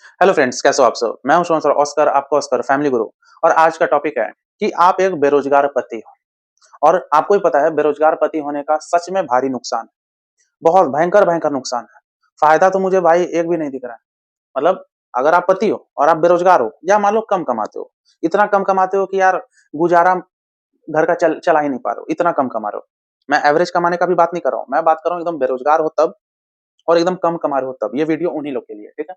Hello friends, कैसे हो आप सब? मैं हूं शुभम सर ऑस्कर, आपका ऑस्कर फैमिली गुरु। और आज का टॉपिक है कि आप एक बेरोजगार पति हो और आपको ही पता है बेरोजगार पति होने का सच में भारी नुकसान है। बहुत भयंकर भयंकर नुकसान है। फायदा तो मुझे भाई एक भी नहीं दिख रहा है। मतलब अगर आप पति हो और आप बेरोजगार हो या मान लो कम कमाते हो, इतना कम कमाते हो कि यार गुजारा घर का चला ही नहीं पा रहे हो, इतना कम कमा रहे हो। मैं एवरेज कमाने का भी बात नहीं कर रहा हूँ, मैं बात कर रहा हूँ एकदम बेरोजगार हो तब और एकदम कम कमा रहे हो तब। ये वीडियो उन्हीं लोग के लिए, ठीक है?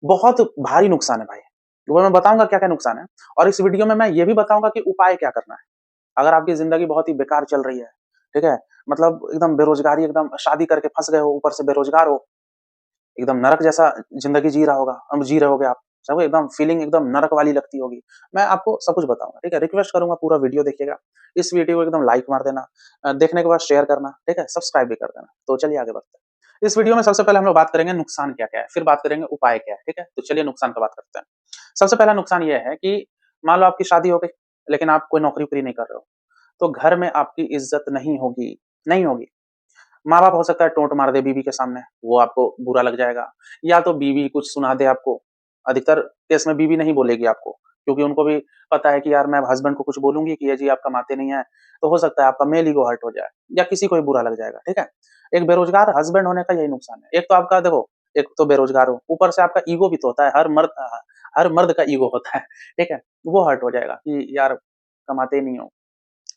बहुत भारी नुकसान है भाई। वो मैं बताऊँगा क्या-क्या नुकसान है और इस वीडियो में मैं ये भी बताऊँगा कि उपाय क्या करना है। अगर आपकी ज़िंदगी बहुत ही बेकार चल रही है, ठीक है? मतलब एकदम बेरोज़गारी एकदम शादी करके फँस गए हो, ऊपर से बेरोज़गार हो, एकदम नरक जैसा ज़िंदगी जी रहे होगे आप। सब एकदम फीलिंग एकदम नरक वाली लगती होगी। मैं आपको सब कुछ बताऊँगा, ठीक है? रिक्वेस्ट करूँगा पूरा वीडियो देखिएगा। इस वीडियो को एकदम लाइक मार देना, देखने के बाद शेयर करना, ठीक है? सब्सक्राइब भी कर देना। तो चलिए आगे बढ़ते हैं। इस वीडियो में सबसे पहले हम लोग बात करेंगे नुकसान क्या-क्या है, फिर बात करेंगे उपाय क्या है, ठीक है? तो चलिए नुकसान का बात करते हैं। सबसे पहला नुकसान ये है कि मान लो आपकी शादी हो गई, लेकिन आप कोई नौकरी-वोकरी नहीं कर रहे हो, तो घर में आपकी इज़्ज़त नहीं होगी, नहीं होगी। माँ-बाप हो सकता है टोंट मार दे बीवी के सामने, वो आपको बुरा लग जाएगा या तो बीवी कुछ सुना दे आपको। अधिकतर केस में बीवी नहीं बोलेगी आपको, क्योंकि उनको भी पता है कि यार मैं हस्बैंड को कुछ बोलूँगी कि ये जी आप कमाते नहीं हैं, तो हो सकता है आपका मेल ईगो हर्ट हो जाए या किसी को भी बुरा लग जाएगा, ठीक है? एक बेरोज़गार हस्बैंड होने का यही नुकसान है। एक तो आपका देखो, एक तो बेरोज़गार हो, ऊपर से आपका ईगो भी तो होता है, हर मर्द का ईगो होता है, ठीक है? वो हर्ट हो जाएगा कि यार कमाते ही नहीं हो।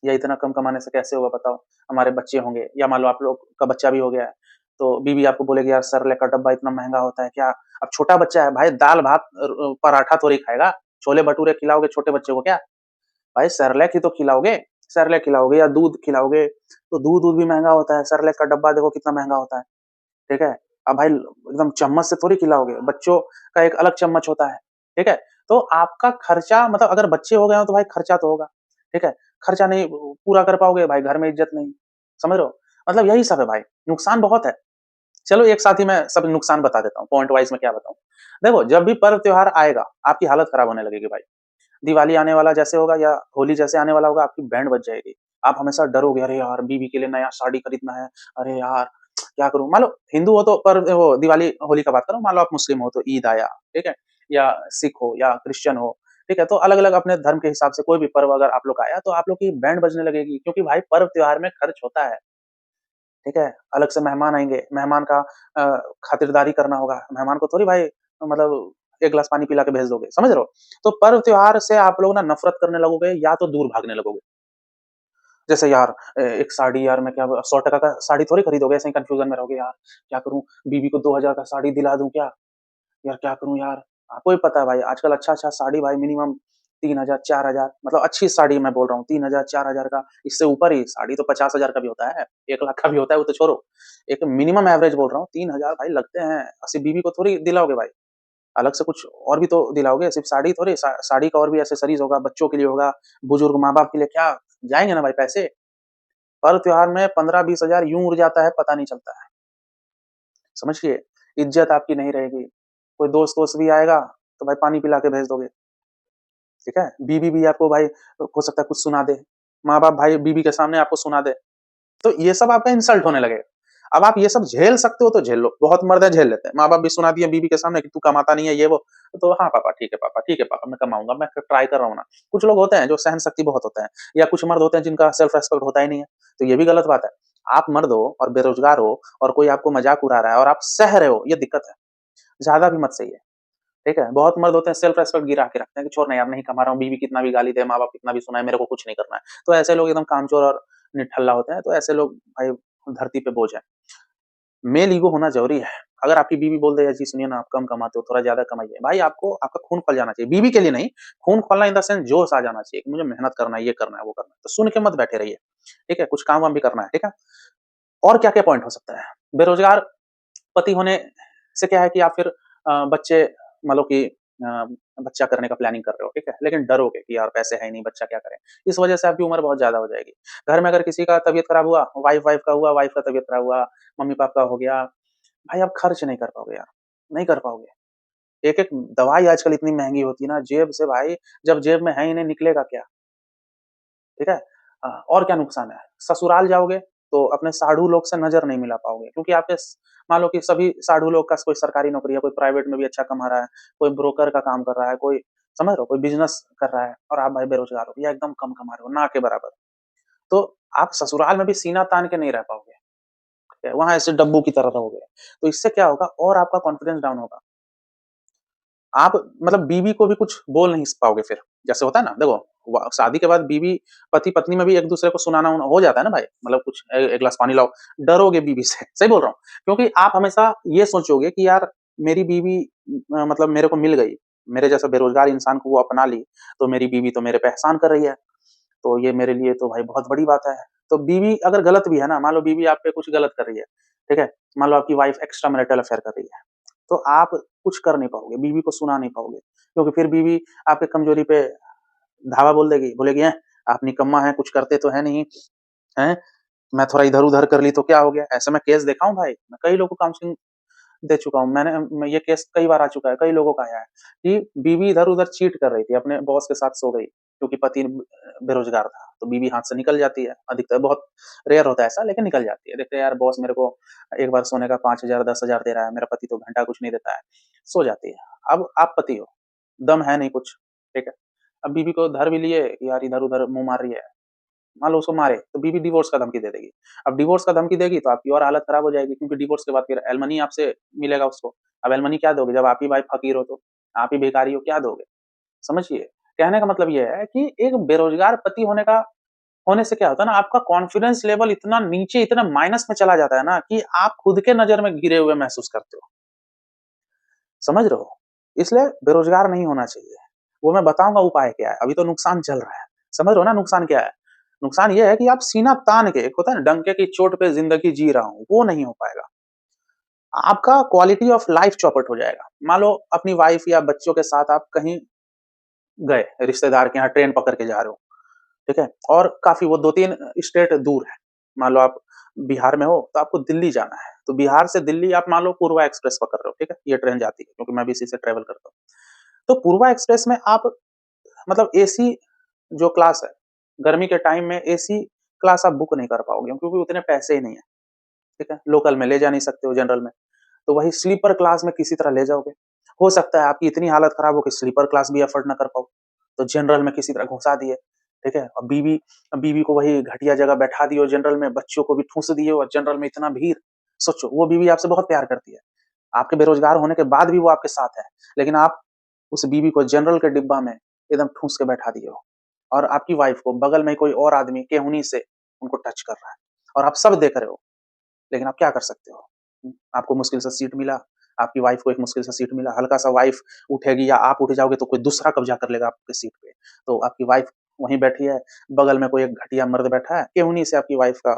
या इतना कम कमाने से कैसे होगा बताओ? हमारे बच्चे होंगे या मान लो आप लोग का बच्चा भी हो गया है, तो बीवी आपको बोलेगी यार सेरेलैक का डब्बा इतना महँगा होता है क्या? अब छोटा बच्चा है भाई दाल-भात पराठा थोड़ी खाएगा, छोले-भटूरे खिलाओगे छोटे बच्चे को क्या? भाई सेरेलैक ही तो खिलाओगे, सेरेलैक खिलाओगे या दूध खिलाओगे, तो दूध-वूध भी महँगा होता है, सेरेलैक का डब्बा देखो कितना महँगा होता है, ठीक है? अब भाई एकदम चम्मच से थोड़ी खिलाओगे, बच्चों का एक अलग चम्मच होता है, ठीक है? तो आपका खर्चा मतलब अगर बच्चे हो गए हो तो भाई खर्चा तो होगा, ठीक है? खर्चा नहीं पूरा कर पाओगे भाई घर में इज़्ज़त नहीं, समझ रहे हो? मतलब यही सब है भाई, नुकसान बहुत है। चलो एक साथ ही मैं सब नुकसान बता देता हूँ, पॉइंट वाइज़ में क्या बताऊँ। देखो जब भी पर्व त्योहार आएगा, आपकी हालत खराब होने लगेगी भाई। दिवाली आने वाला जैसे होगा या होली जैसे आने वाला होगा, आपकी बैंड बज जाएगी। आप हमेशा डरोगे, "अरे यार! बीवी के लिए नया साड़ी खरीदना है। अरे यार! क्या करूँ?" मान लो हिंदू हो तो पर्व वो दिवाली, होली का बात कर रहा हूँ। मान लो आप मुस्लिम हो तो ईद आया, ठीक है? या सिख हो या क्रिश्चियन हो, ठीक है? तो अलग-अलग अपने धर्म के हिसाब से कोई भी पर्व अगर आप लोग का आया, तो आप लोग की बैंड बजने लगेगी क्योंकि भाई पर्व त्योहार में खर्च होता है, ठीक है? अलग से मेहमान आएँगे, मेहमान का खातिरदारी करना होगा। मेहमान को थोड़ी भाई मतलब 1 ग्लास पानी पिला के भेज दोगे, समझ रहे हो? तो पर्व त्योहार से आप लोग ना नफ़रत करने लगोगे या तो दूर भागने लगोगे। जैसे यार एक साड़ी यार मैं क्या ₹100 का साड़ी थोड़ी खरीदोगे, ऐसे ही कन्फ्यूज़न में रहोगे यार, क्या करूँ? बीवी को 2000 का साड़ी दिला दूँ क्या? यार क्या करूँ यार? आपको भी पता है भाई आजकल अच्छा-अच्छा साड़ी भाई मिनिमम 3000 4000 मतलब अच्छी साड़ी मैं बोल रहा हूँ 3000 4000 का, इससे ऊपर ही साड़ी तो 50,000 का भी होता है, 1 लाख का भी होता है, वो तो छोड़ो। एक मिनिमम एवरेज बोल रहा हूँ 3000 भाई लगते हैं, सिर्फ़ बीवी को थोड़ी दिलाओगे भाई, अलग से कुछ और भी तो दिलाओगे, सिर्फ़ साड़ी थोड़ी साड़ी का और भी एक्सेसरीज़ होगा, बच्चों के लिए होगा, बुजुर्ग माँ-बाप के लिए क्या जाएँगे ना भाई पैसे। पर्व त्योहार में 15-20 हज़ार यूँ उड़ जाता है, पता नहीं चलता है। समझिए, इज़्ज़त आपकी नहीं रहेगी। कोई दोस्त-वोस्त भी आएगा, तो भाई पानी पिला के भेज दोगे, ठीक है? बीवी भी आपको भाई हो सकता है कुछ सुना दे, माँ-बाप भाई बीवी के सामने आपको सुना दे, तो ये सब आपका इंसल्ट होने लगेगा। अब आप ये सब झेल सकते हो तो झेल लो, बहुत मर्द है झेल लेते हैं। माँ-बाप भी सुना दिए बीवी के सामने कि तू कमाता नहीं है ये वो, तो हाँ पापा, ठीक है पापा, ठीक है पापा, मैं कमाऊँगा, मैं ट्राई कर रहा हूँ ना। कुछ लोग होते हैं जो सहन शक्ति बहुत होते हैं या कुछ मर्द होते हैं जिनका सेल्फ रिस्पेक्ट होता ही नहीं है, तो ये भी गलत बात है। आप मर्द हो और बेरोज़गार हो और कोई आपको मज़ाक उड़ा रहा है और आप सह रहे हो, ये दिक्कत है। ज़्यादा भी मत सहिए, ठीक है? बहुत मर्द होते हैं सेल्फ रिस्पेक्ट गिरा के रखते हैं कि छोड़ ना यार नहीं कमा रहा हूँ, बीवी कितना भी गाली दे, माँ-बाप कितना भी सुनाए, मेरे को कुछ नहीं करना है। तो ऐसे लोग एकदम कामचोर और निठल्ला होते हैं, तो ऐसे लोग भाई धरती पे बोझ हैं। मेल ईगो होना ज़रूरी है। अगर आपकी बीवी बोल दे, "जी सुनिए ना, आप कम कमाते हो, थोड़ा ज़्यादा कमाइए।" भाई आपको आपका खून खौल जाना चाहिए। बीवी के लिए नहीं, खून खौलना इन द सेंस जोश आ जाना चाहिए कि मुझे मेहनत करना है, ये करना है, वो करना है। तो सुन के मत बैठे रहिए, ठीक है? कुछ काम-वाम भी करना है, ठीक है? और क्या-क्या पॉइंट हो सकता है? बेरोज़गार पति होने से क्या है कि आप फिर बच्चे मान लो कि बच्चा करने का प्लानिंग कर रहे हो, ठीक है? लेकिन डरोगे कि यार पैसे है ही नहीं, बच्चा क्या करें? इस वजह से आपकी उम्र बहुत ज़्यादा हो जाएगी। घर में अगर किसी का तबीयत खराब हुआ, वाइफ़ का हुआ, वाइफ़ का तबीयत खराब हुआ, मम्मी-पापा का हो गया, भाई आप खर्च नहीं कर पाओगे यार, नहीं कर पाओगे। एक-एक दवाई आजकल इतनी महँगी होती है ना, जेब से भाई जब जेब में है ही नहीं निकलेगा क्या, ठीक है? और क्या नुकसान है? ससुराल जाओगे तो अपने साढ़ू लोग से नज़र नहीं मिला पाओगे, क्योंकि आपके मान लो कि सभी साढ़ू लोग का कोई सरकारी नौकरी है, कोई प्राइवेट में भी अच्छा कमा रहा है, कोई ब्रोकर का काम कर रहा है, कोई समझ रहे हो, कोई बिज़नेस कर रहा है और आप भाई बेरोज़गार हो या एकदम कम कमा रहे हो, ना के बराबर। तो आप ससुराल में भी सीना तान के नहीं रह पाओगे, ठीक है? वहाँ ऐसे डब्बू की तरह रहोगे। तो इससे क्या होगा और आपका कॉन्फिडेंस डाउन होगा। आप मतलब बीवी को भी कुछ बोल नहीं पाओगे फिर। जैसे होता है ना, देखो शादी के बाद बीवी पति-पत्नी में भी एक-दूसरे को सुनाना-उना हो जाता है ना भाई, मतलब कुछ एक गिलास पानी लाओ, डरोगे बीवी से, सही बोल रहा हूँ। क्योंकि आप हमेशा ये सोचोगे कि यार मेरी बीवी मतलब मेरे को मिल गई, मेरे जैसा बेरोज़गार इंसान को वो अपना ली, तो मेरी बीवी तो मेरे पे एहसान कर रही है, तो ये मेरे लिए तो भाई बहुत बड़ी बात है। तो बीवी अगर गलत भी है ना, मान लो बीवी आप पे कुछ गलत कर रही है, ठीक है? मान लो आपकी वाइफ़ एक्स्ट्रा मैरिटल अफ़ेयर कर रही है, तो आप कुछ कर नहीं पाओगे, बीवी को सुना नहीं पाओगे, क्योंकि फिर बीवी आपकी कमज़ोरी पे धावा बोल देगी, बोलेगी हैं, आप निकम्मा हैं, कुछ करते तो है नहीं, हैं? मैं थोड़ा इधर-उधर कर ली तो क्या हो गया? ऐसे मैं केस देखा हूँ भाई, मैं कई लोगों को काउंसलिंग दे चुका हूँ। मैं ये केस कई बार आ चुका है, कई लोगों का आया है कि बीवी इधर-उधर चीट कर रही थी, अपने बॉस के साथ सो गई, क्योंकि पति बेरोज़गार था, तो बीवी हाथ से निकल जाती है, अधिकतर बहुत रेयर होता है ऐसा, लेकिन निकल जाती है। देखते हैं यार बॉस मेरे को एक बार सोने का 5,000 10,000 दे रहा है, मेरा पति तो घंटा कुछ नहीं देता है, सो जाती है। अब आप पति हो, दम है नहीं कुछ, ठीक है? अब बीवी को धर भी लिए, यार इधर-उधर मुँह मार रही है, मान लो उसको मारे, तो बीवी डिवोर्स का धमकी दे देगी। अब डिवोर्स का धमकी देगी तो आपकी और हालत खराब हो जाएगी, क्योंकि डिवोर्स के बाद फिर एलिमनी आपसे मिलेगा उसको। अब एलिमनी क्या दोगे जब आप ही भाई फ़कीर हो तो? आप ही भिखारी हो, क्या दोगे? समझिए, कहने का मतलब ये है कि एक बेरोज़गार पति होने से क्या होता है ना, आपका कॉन्फिडेंस लेवल इतना नीचे, इतना माइनस में चला जाता है ना कि आप खुद के नज़र में गिरे हुए महसूस करते हो। समझ रहे हो? इसलिए बेरोज़गार नहीं होना चाहिए। वो मैं बताऊँगा उपाय क्या है, अभी तो नुकसान चल रहा है। समझ रहे हो ना नुकसान क्या है? नुकसान ये है कि आप सीना तान के, एक होता है ना डंके की चोट पे ज़िंदगी जी रहा हूँ, वो नहीं हो पाएगा। आपका क्वालिटी ऑफ लाइफ़ चौपट हो जाएगा। मान लो अपनी वाइफ़ या बच्चों के साथ आप कहीं गए, रिश्तेदार के यहाँ ट्रेन पकड़ के जा रहे हो, ठीक है? और काफ़ी वो 2-3 स्टेट दूर है। मान लो आप बिहार में हो, तो आपको दिल्ली जाना है। तो बिहार से दिल्ली आप मान लो पूर्वा एक्सप्रेस पकड़ रहे हो, ठीक है? ये ट्रेन जाती है, क्योंकि मैं भी इसी से ट्रैवल करता हूँ। तो पूर्वा एक्सप्रेस में आप मतलब एसी जो क्लास है, गर्मी के टाइम में एसी क्लास आप बुक नहीं कर पाओगे, क्योंकि उतने पैसे ही नहीं है, ठीक है? लोकल में ले जा नहीं सकते हो जनरल में, तो वही स्लीपर क्लास में किसी तरह ले जाओगे। हो सकता है आपकी इतनी हालत खराब हो कि स्लीपर क्लास भी अफ़ोर्ड ना कर पाओ, तो जनरल में किसी तरह घुसा दिए, ठीक है? और बीवी बीवी को वही घटिया जगह बैठा दिए हो जनरल में, बच्चों को भी ठूँस दिए हो और जनरल में इतना भीड़। सोचो, वो बीवी आपसे बहुत प्यार करती है। आपके बेरोज़गार होने के बाद भी वो आपके साथ है, लेकिन आप उस बीवी को जनरल के डिब्बा में एकदम ठूँस के बैठा दिए हो और आपकी वाइफ़ को बगल में कोई और आदमी केहूनी से उनको टच कर रहा है और आप सब देख रहे हो, लेकिन आप क्या कर सकते हो? आपको मुश्किल से सीट मिला, आपकी वाइफ़ को एक मुश्किल से सीट मिला, हल्का-सा वाइफ़ उठेगी या आप उठ जाओगे तो कोई दूसरा कब्ज़ा कर लेगा आपकी सीट पे। तो आपकी वाइफ़ वहीं बैठी है, बगल में कोई एक घटिया मर्द बैठा है, केहूनी से आपकी वाइफ़ का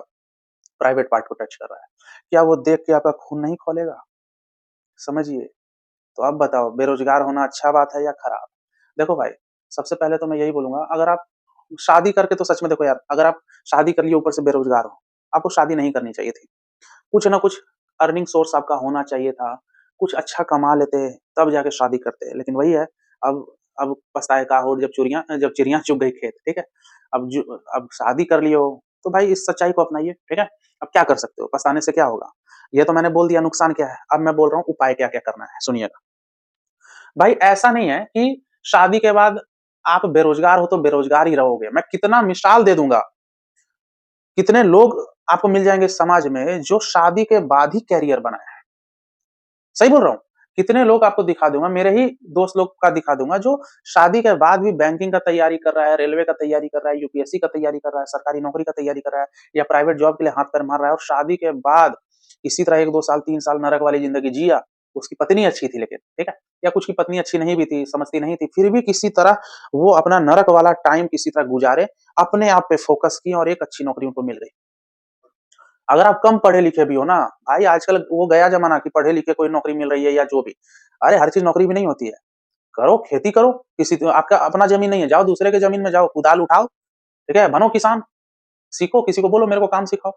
प्राइवेट पार्ट को टच कर रहा है। क्या वो देख के आपका खून नहीं खौलेगा? समझिए। तो अब बताओ बेरोज़गार होना अच्छा बात है या खराब? देखो भाई, सबसे पहले तो मैं यही बोलूँगा, अगर आप शादी करके तो सच में देखो यार, अगर आप शादी कर लिए ऊपर से बेरोज़गार हो, आपको शादी नहीं करनी चाहिए थी। कुछ ना कुछ अर्निंग सोर्स आपका होना चाहिए था, कुछ अच्छा कमा लेते, तब जाके शादी करते। लेकिन वही है, अब अब पछताए का होड़ जब चिड़िया चुग गई खेत, ठीक है? अब शादी कर लिए हो, तो भाई इस सच्चाई को अपनाइए, ठीक है? अब क्या कर सकते हो? पछताने से क्या होगा? ये तो मैंने बोल दिया नुकसान क्या है, अब मैं बोल रहा हूँ उपाय क्या-क्या करना है, सुनिएगा। भाई ऐसा नहीं है कि शादी के बाद आप बेरोज़गार हो तो बेरोज़गार ही रहोगे। मैं कितना मिसाल दे दूँगा, कितने लोग आपको मिल जाएँगे समाज में जो शादी के बाद ही करियर बनाए हैं। सही बोल रहा हूँ। कितने लोग आपको दिखा दूँगा, मेरे ही दोस्त लोग का दिखा दूँगा जो शादी के बाद भी बैंकिंग का तैयारी कर रहा है, रेलवे का तैयारी कर रहा है, यूपीएससी का तैयारी कर रहा है, सरकारी नौकरी का तैयारी कर रहा है या प्राइवेट जॉब के लिए हाथ-पैर मार रहा है और शादी के बाद इसी तरह 1-2 साल, 3 साल नरक वाली ज़िंदगी जिया। उसकी पत्नी अच्छी थी लेकिन, ठीक है? या कुछ की पत्नी अच्छी नहीं भी थी, समझती नहीं थी, फिर भी किसी तरह वो अपना नरक वाला टाइम किसी तरह गुज़ारे, अपने आप पे फ़ोकस किए और एक अच्छी नौकरी उनको मिल गई। अगर आप कम पढ़े-लिखे भी हो ना, भाई आजकल वो गया ज़माना कि पढ़े-लिखे कोई नौकरी मिल रही है या जो भी। अरे हर चीज़ नौकरी भी नहीं होती है। करो, खेती करो, किसी तो आपका अपना ज़मीन नहीं है, जाओ दूसरे के ज़मीन में जाओ, कुदाल उठाओ, ठीक है? बनो किसान, सीखो, किसी को बोलो मेरे को काम सिखाओ।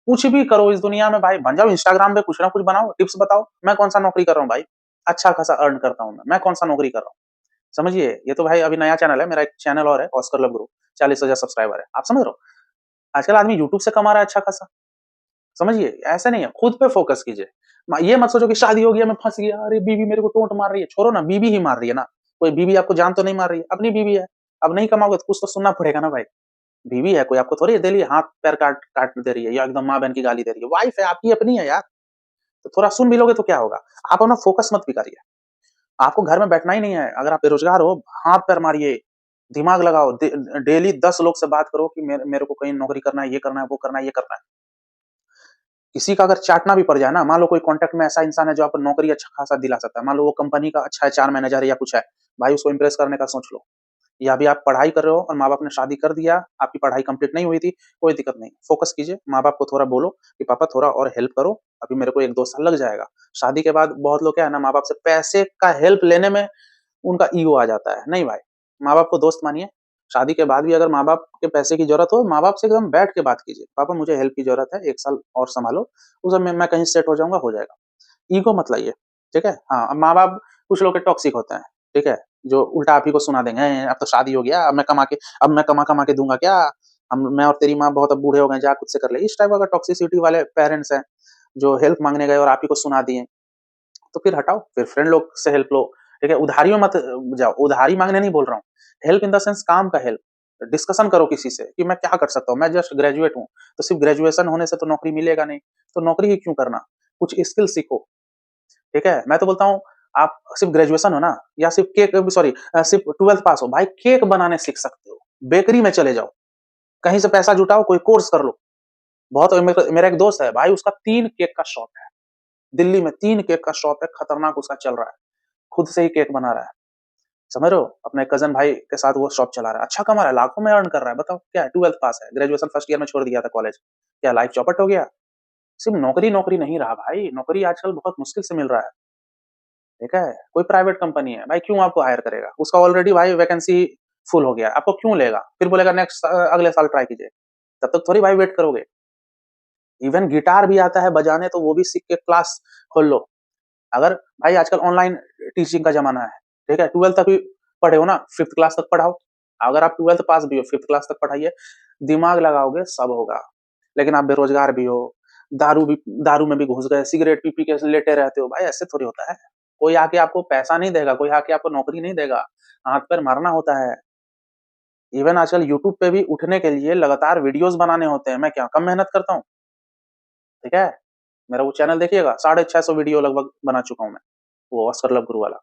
कुछ भी करो इस दुनिया में भाई, बन जाओ इंस्टाग्राम पे कुछ ना कुछ बनाओ, टिप्स बताओ। मैं कौन-सा नौकरी कर रहा हूँ भाई, अच्छा खासा अर्न करता हूँ मैं कौन-सा नौकरी कर रहा हूँ। समझिए, ये तो भाई अभी नया चैनल है, मेरा एक चैनल और है, ऑस्कर लव गुरु, 40,000 सब्सक्राइबर है। आप समझ रहे हो? आजकल आदमी यूट्यूब से कमा रहा है अच्छा खासा। समझिए, ऐसा नहीं है, खुद पे फोकस कीजिए। ये मत सोचो कि शादी हो गया, मैं फँस गया, अरे बीवी मेरे को टोंट मार रही है, छोड़ो ना, बीवी ही मार रही है ना, कोई बीवी आपको जान तो नहीं मार रही है, अपनी बीवी है, अब नहीं कमाओगे तो कुछ तो सुनना पड़ेगा ना भाई। बीवी है, कोई आपको थोड़ी डेली हाथ-पैर काट दे रही है या एकदम माँ-बहन की गाली दे रही है, वाइफ है, आपकी अपनी है यार, तो थोड़ा सुन भी लोगे तो क्या होगा? आप अपना फोकस मत बिगाड़िए, आपको घर में बैठना ही नहीं है, अगर आप बेरोज़गार हो, हाथ-पैर मारिए, दिमाग लगाओ, डेली 10 लोग से बात करो कि मेरे मेरे को कहीं नौकरी करना है, ये करना है, वो करना है, ये करना है। किसी का अगर चाटना भी पड़ जाए ना, मान लो कोई कॉन्टैक्ट में ऐसा इंसान है जो आपको नौकरी अच्छा खासा दिला सकता है, मान लो वो कंपनी का अच्छा एचआर मैनेजर है या कुछ है, भाई उसको इम्प्रेस करने का सोच लो। या अभी आप पढ़ाई कर रहे हो और माँ-बाप ने शादी कर दिया, आपकी पढ़ाई कंप्लीट नहीं हुई थी, कोई दिक्कत नहीं, फोकस कीजिए, माँ-बाप को थोड़ा बोलो कि पापा थोड़ा और हेल्प करो, अभी मेरे को 1-2 साल लग जाएगा। शादी के बाद बहुत लोग क्या है ना, माँ-बाप से पैसे का हेल्प लेने में उनका ईगो आ जाता है। नहीं भाई, माँ-बाप को दोस्त मानिए, शादी के बाद भी अगर माँ-बाप के पैसे की ज़रूरत हो, माँ-बाप से एकदम बैठ के बात कीजिए, पापा मुझे हेल्प की ज़रूरत है, 1 साल और सँभालो, उस समय मैं कहीं सेट हो जाऊँगा, हो जाएगा। ईगो मत लाइए, ठीक है? हाँ, अब माँ-बाप कुछ लोग के टॉक्सिक होते हैं, ठीक है? जो उल्टा आप ही को सुना देंगे, अब तो शादी हो गया, अब मैं कमा-कमा के दूँगा क्या? हम मैं और तेरी माँ बहुत अब बूढ़े हो गए, जा खुद से कर ले। इस टाइप का अगर टॉक्सिसिटी वाले पेरेंट्स हैं, जो हेल्प माँगने गए और आप ही को सुना दिए, तो फिर हटाओ, फिर फ्रेंड लोग से हेल्प लो, ठीक है? उधारी में मत जाओ, उधारी माँगने नहीं बोल रहा हूँ, हेल्प इन द सेंस काम का हेल्प। डिस्कशन करो किसी से कि मैं क्या कर सकता हूँ, मैं जस्ट ग्रेजुएट हूँ, तो सिर्फ ग्रेजुएशन होने से तो नौकरी मिलेगा नहीं, तो नौकरी ही क्यों करना? कुछ स्किल सीखो, ठीक है? मैं तो बोलता हूँ आप सिर्फ ग्रेजुएशन हो ना या सिर्फ सिर्फ 12th पास हो, भाई केक बनाने सीख सकते हो, बेकरी में चले जाओ, कहीं से पैसा जुटाओ, कोई कोर्स कर लो। बहुत मेरा एक दोस्त है, भाई उसका 3 केक का शॉप है, दिल्ली में 3 केक का शॉप है, खतरनाक उसका चल रहा है, खुद से ही केक बना रहा है, समझ रहे हो? अपने कज़न भाई के साथ वो शॉप चला रहा है, अच्छा कमा रहा है, लाखों में अर्न कर रहा है, बताओ क्या है? 12th पास है, ग्रेजुएशन फर्स्ट ईयर में छोड़ दिया था कॉलेज, क्या लाइफ चौपट हो गया? सिर्फ नौकरी-नौकरी नहीं रहा भाई, नौकरी आजकल बहुत मुश्किल से मिल रहा है। ठीक है? कोई प्राइवेट कंपनी है, भाई क्यों आपको हायर करेगा? उसका ऑलरेडी भाई वैकेंसी फुल हो गया है, आपको क्यों लेगा? फिर बोलेगा नेक्स्ट अगले साल ट्राई कीजिए, तब तक थोड़ी भाई वेट करोगे। इवन गिटार भी आता है बजाने तो वो भी सीख के क्लास खोल लो। अगर भाई आजकल ऑनलाइन टीचिंग का ज़माना है, ठीक है? 12th तक भी पढ़े हो ना, 5th क्लास तक पढ़ाओ। अगर आप 12th पास भी हो, 5th क्लास तक पढ़ाइए, दिमाग लगाओगे सब होगा। लेकिन आप बेरोज़गार भी हो, दारू में भी घुस गए, सिगरेट पी-पी के लेटे रहते हो, भाई ऐसे थोड़ी होता है। कोई आके आपको पैसा नहीं देगा, कोई आके आपको नौकरी नहीं देगा, हाथ-पैर मारना होता है। इवन आजकल यूट्यूब पे भी उठने के लिए लगातार वीडियोज़ बनाने होते हैं, मैं क्या कम मेहनत करता हूँ, ठीक है? मेरा वो चैनल देखिएगा, 650 वीडियो लगभग बना चुका हूँ मैं, वो ऑस्कर लव गुरु वाला,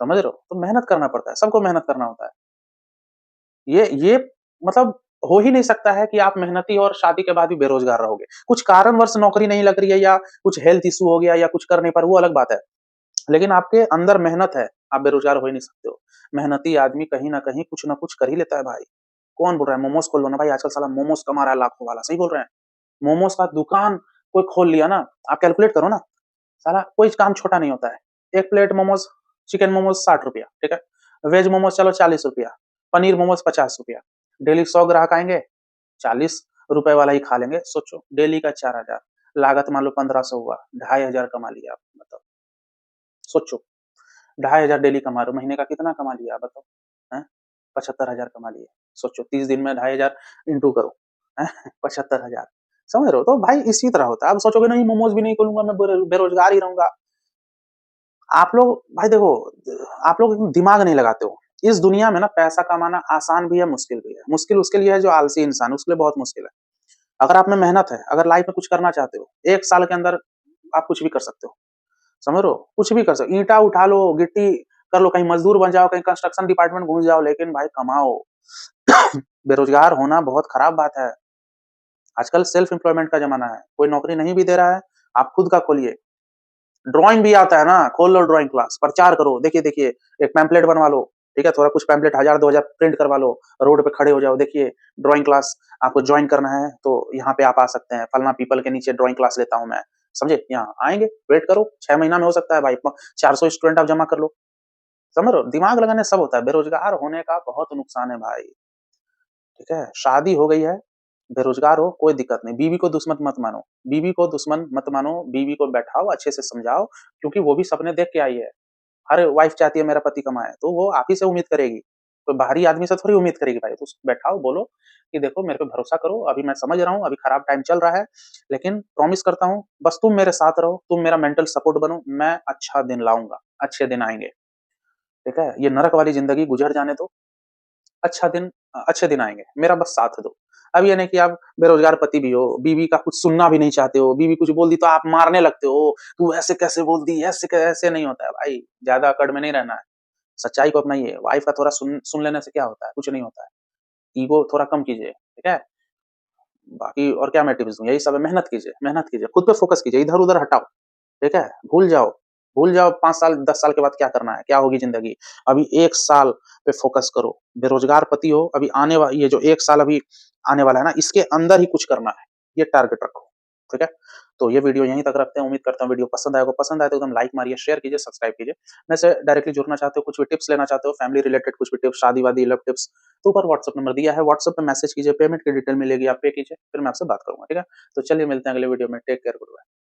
समझ रहे हो? तो मेहनत करना पड़ता है, सबको मेहनत करना होता है। ये मतलब हो ही नहीं सकता है कि आप मेहनती और शादी के बाद भी बेरोज़गार रहोगे। कुछ कारणवश नौकरी नहीं लग रही है या कुछ हेल्थ इश्यू हो गया या कुछ कर नहीं पा रहे, वो अलग बात है। लेकिन आपके अंदर मेहनत है, आप बेरोज़गार हो ही नहीं सकते हो। मेहनती आदमी कहीं न कहीं कुछ न कुछ कर ही लेता है भाई। कौन बोल रहा है मोमोज़ खोल लो ना भाई, आजकल साला मोमोज़ कमा रहा है लाखों वाला, सही बोल रहे हैं। मोमोज़ का दुकान कोई खोल लिया ना, आप कैलकुलेट करो ना, साला कोई काम छोटा नहीं होता है। 1 प्लेट मोमोज़, चिकन मोमोज़ ₹60, ठीक है? वेज मोमोज़ चलो ₹40, पनीर मोमोज़ ₹50, डेली 100 ग्राहक आएँगे, ₹40 वाला ही खा लेंगे। सोचो डेली का 4000, लागत मान लो 1500 हुआ, 2500 कमा लिया आप, बताओ। सोचो 2500 डेली कमा रहे हो, महीने का कितना कमा लिया आप बताओ? हैं? 75,000 कमा लिए। सोचो 30 दिन में 2500 इंटू करो, हैं? 75,000, समझ रहे हो? तो भाई इसी तरह होता है। आप सोचोगे नहीं मोमोज़ भी नहीं खोलूँगा, मैं बेरोज़गार ही रहूँगा। आप लोग भाई देखो, आप लोग दिमाग नहीं लगाते हो। इस दुनिया में ना पैसा कमाना आसान भी है, मुश्किल भी है। मुश्किल उसके लिए है जो आलसी इंसान है, उसके लिए बहुत मुश्किल है। अगर आप में मेहनत है, अगर लाइफ में कुछ करना चाहते हो, 1 साल के अंदर आप कुछ भी कर सकते हो। समझ रहे हो? कुछ भी कर सकते हो। ईंटा उठा लो, गिट्टी कर लो, कहीं मज़दूर बन जाओ, कहीं कंस्ट्रक्शन डिपार्टमेंट घुस जाओ, लेकिन भाई कमाओ। बेरोज़गार होना बहुत खराब बात है। आजकल सेल्फ एम्प्लॉयमेंट का ज़माना है। कोई नौकरी नहीं भी दे रहा है, आप खुद का खोलिए। ड्राइंग भी आता है ना, खोल लो ड्राइंग क्लास, प्रचार करो, देखिए, एक पैम्पलेट बनवा लो, ठीक है? थोड़ा कुछ पैम्पलेट 1000-2000 प्रिंट करवा लो, रोड पे खड़े हो जाओ, देखिए ड्राइंग क्लास आपको जॉइन करना है, तो यहाँ पे आप आ सकते हैं, फलना पीपल के नीचे ड्राइंग क्लास लेता हूँ मैं, समझे? यहाँ आएँगे, वेट करो, 6 महीना में हो सकता है भाई, 400 स्टूडेंट आप जमा कर लो, समझ रहे हो? दिमाग लगाने से सब होता है, बेरोज़गार होने का बहुत नुकसान है भाई, ठीक है? शादी हो गई है, बेरोज़गार हो, कोई दिक्कत नहीं, बीवी को दुश्मन मत मानो, बीवी को दुश्मन मत मानो, बीवी को बैठाओ, अच्छे से समझाओ, क्योंकि वो भी सपने देख के आई है। हर वाइफ चाहती है मेरा पति कमाए, तो वो आप ही से उम्मीद करेगी। कोई बाहरी आदमी से थोड़ी उम्मीद करेगी भाई, तो उसको बैठाओ, बोलो कि देखो मेरे पे भरोसा करो, अभी मैं समझ रहा हूँ, अभी खराब टाइम चल रहा है, लेकिन प्रॉमिस करता हूँ, बस तुम मेरे साथ रहो, तुम मेरा मेंटल सपोर्ट बनो, मैं अच्छा दिन लाऊँगा, अच्छे दिन आएँगे, ठीक है? ये नरक वाली ज़िंदगी गुज़र जाने दो, अच्छे दिन आएँगे, मेरा बस साथ दो। अब ये नहीं कि आप बेरोज़गार पति भी हो, बीवी का कुछ सुनना भी नहीं चाहते हो, बीवी कुछ बोल दी तो आप मारने लगते हो, "तू ऐसे कैसे बोल दी? ऐसे नहीं होता है भाई, ज़्यादा अकड़ में नहीं रहना है, सच्चाई को अपनाइए, वाइफ़ का थोड़ा सुन सुन लेने से क्या होता है? कुछ नहीं होता है, ईगो थोड़ा कम कीजिए, ठीक है? बाकी और क्या मैं टिप्स दूँ, यही सब है, मेहनत कीजिए, खुद पे फ़ोकस कीजिए, इधर-उधर हटाओ, ठीक है? भूल जाओ 5 साल, 10 साल के बाद क्या करना है, क्या होगी ज़िंदगी। अभी 1 साल पे फ़ोकस करो, बेरोज़गार पति हो, अभी आने वा ये जो 1 साल अभी आने वाला है ना, इसके अंदर ही कुछ करना है, ये टारगेट रखो, ठीक है? तो ये वीडियो यहीं तक रखते हैं, उम्मीद करता हूँ वीडियो पसंद आए तो एकदम लाइक मारिए, शेयर कीजिए, सब्सक्राइब कीजिए। मेरे से डायरेक्टली जुड़ना चाहते हो, कुछ भी टिप्स लेना चाहते हो, फैमिली रिलेटेड कुछ भी टिप्स, शादी-वादी, लव टिप्स, तो ऊपर व्हाट्सएप नंबर दिया है, व्हाट्सएप पे मैसेज कीजिए, पेमेंट की डिटेल मिलेगी, आप पे कीजिए, फिर मैं आपसे बात करूँगा, ठीक है? तो चलिए मिलते हैं अगले वीडियो में, टेक केयर, गुड बाय।